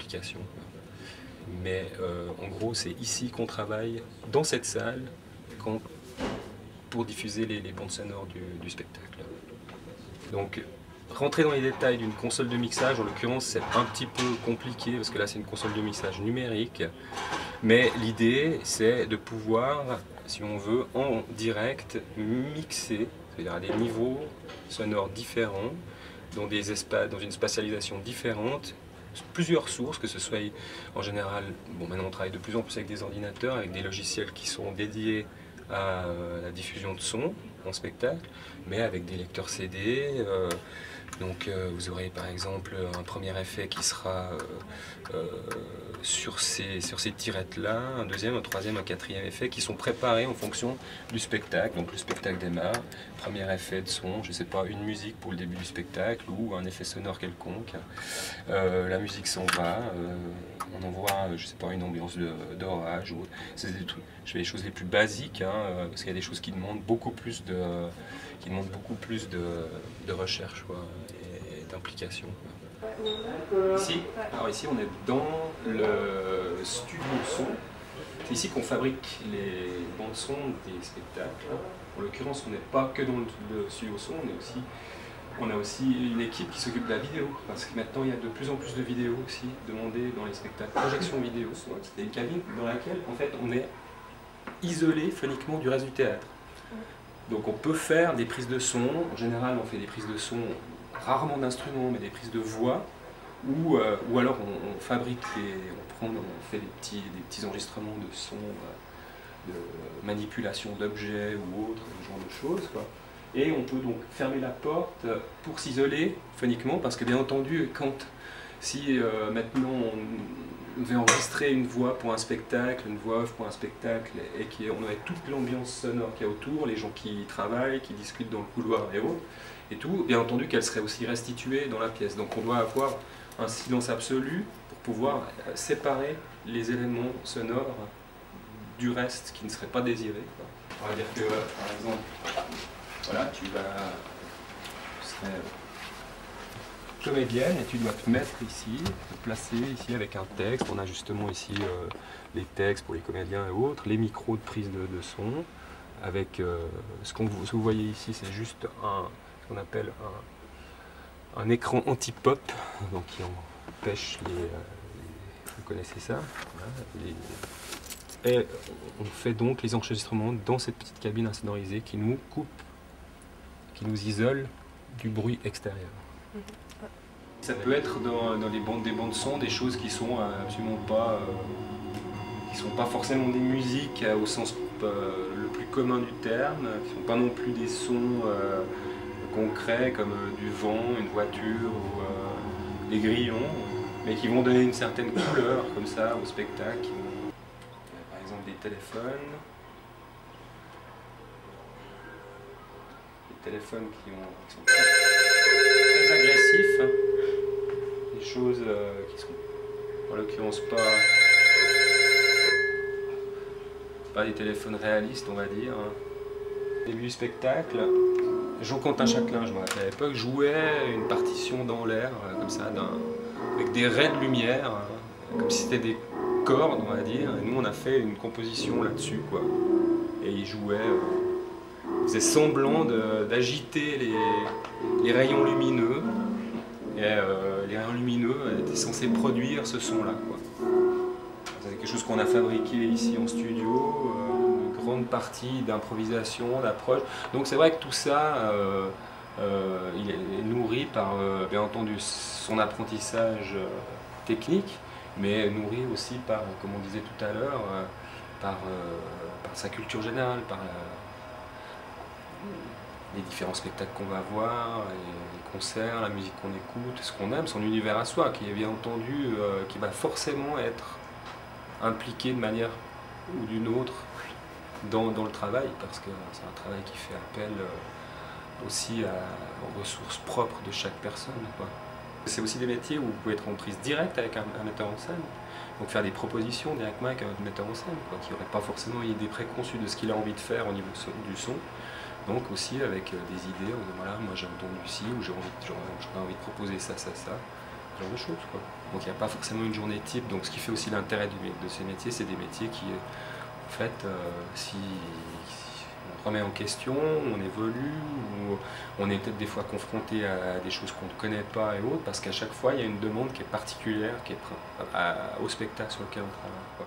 d'implication. Mais en gros, c'est ici qu'on travaille, dans cette salle, pour diffuser les bandes sonores du spectacle. Donc, rentrer dans les détails d'une console de mixage, en l'occurrence, c'est un petit peu compliqué, parce que là, c'est une console de mixage numérique. Mais l'idée, c'est de pouvoir, si on veut, en direct, mixer, c'est-à-dire à des niveaux sonores différents, dans des espaces, dans une spatialisation différente, plusieurs sources, que ce soit en général, bon maintenant on travaille de plus en plus avec des ordinateurs, avec des logiciels qui sont dédiés à la diffusion de son en spectacle, mais avec des lecteurs CD. Donc vous aurez par exemple un premier effet qui sera sur ces tirettes-là, un deuxième, un troisième, un quatrième effet qui sont préparés en fonction du spectacle. Donc le spectacle démarre, premier effet de son, je ne sais pas, une musique pour le début du spectacle ou un effet sonore quelconque. La musique s'en va, on envoie, je sais pas, une ambiance d'orage. C'est des trucs, je fais les choses les plus basiques, hein, parce qu'il y a des choses qui demandent beaucoup plus de recherche, quoi, et d'implication. Ici, on est dans le studio son. C'est ici qu'on fabrique les bandes son des spectacles. En l'occurrence, on n'est pas que dans le studio son, on a aussi une équipe qui s'occupe de la vidéo, parce que maintenant il y a de plus en plus de vidéos aussi demandées dans les spectacles. Projection vidéo, c'est une cabine dans laquelle en fait on est isolé phoniquement du reste du théâtre. Donc on peut faire des prises de son, en général on fait des prises de son, rarement d'instruments, mais des prises de voix, ou alors on fabrique, on fait des petits enregistrements de son, de manipulation d'objets ou autres, ce genre de choses, quoi. Et on peut donc fermer la porte pour s'isoler phoniquement, parce que bien entendu, si maintenant on devait enregistrer une voix pour un spectacle, une voix off pour un spectacle, et qu'on aurait toute l'ambiance sonore qu'il y a autour, les gens qui travaillent, qui discutent dans le couloir et autres, et tout, bien entendu qu'elle serait aussi restituée dans la pièce. Donc on doit avoir un silence absolu pour pouvoir séparer les éléments sonores du reste qui ne serait pas désiré, quoi. On va dire que, par exemple, voilà, tu serais comédienne et tu dois te mettre ici, te placer ici avec un texte. On a justement ici les textes pour les comédiens et autres, les micros de prise de son, avec ce que vous voyez ici, c'est juste ce qu'on appelle un écran anti-pop, donc qui empêche vous connaissez ça, voilà, et on fait donc les enregistrements dans cette petite cabine insonorisée qui nous coupe, qui nous isole du bruit extérieur. Ça peut être dans des bandes son des choses qui sont absolument pas, qui sont pas forcément des musiques au sens le plus commun du terme, qui sont pas non plus des sons concrets comme du vent, une voiture ou des grillons, mais qui vont donner une certaine couleur comme ça au spectacle. Par exemple des téléphones. Des téléphones qui sont très agressifs. Des choses qui sont en l'occurrence pas des téléphones réalistes, on va dire. Au début du spectacle, Jean-Quentin Châtelain, je me rappelle à l'époque, jouait une partition dans l'air, comme ça, avec des raies de lumière, comme si c'était des cordes, on va dire. Et nous, on a fait une composition là-dessus, quoi. Et il jouait, il faisait semblant d'agiter les rayons lumineux. Et les rayons lumineux étaient censés produire ce son-là, quoi. C'est quelque chose qu'on a fabriqué ici en studio, une grande partie d'improvisation, d'approche. Donc c'est vrai que tout ça, il est nourri par, bien entendu, son apprentissage technique, mais nourri aussi par, comme on disait tout à l'heure, par sa culture générale, par les différents spectacles qu'on va voir, les concerts, la musique qu'on écoute, ce qu'on aime, son univers à soi, qui est bien entendu, qui va forcément être impliqué de manière ou d'une autre dans le travail, parce que c'est un travail qui fait appel aussi aux ressources propres de chaque personne, quoi. C'est aussi des métiers où vous pouvez être en prise directe avec un metteur en scène, donc faire des propositions directement avec un metteur en scène, quoi, qui n'aurait pas forcément une idée préconçue de ce qu'il a envie de faire au niveau du son. Donc aussi avec des idées, voilà, moi j'ai entendu ici, ou j'aurais envie de proposer ça, ce genre de choses, quoi. Donc il n'y a pas forcément une journée type, donc ce qui fait aussi l'intérêt de ces métiers, c'est des métiers qui, en fait, si on remet en question, on évolue, ou on est peut-être des fois confronté à des choses qu'on ne connaît pas et autres, parce qu'à chaque fois il y a une demande qui est particulière, qui est au spectacle sur lequel on travaille, quoi.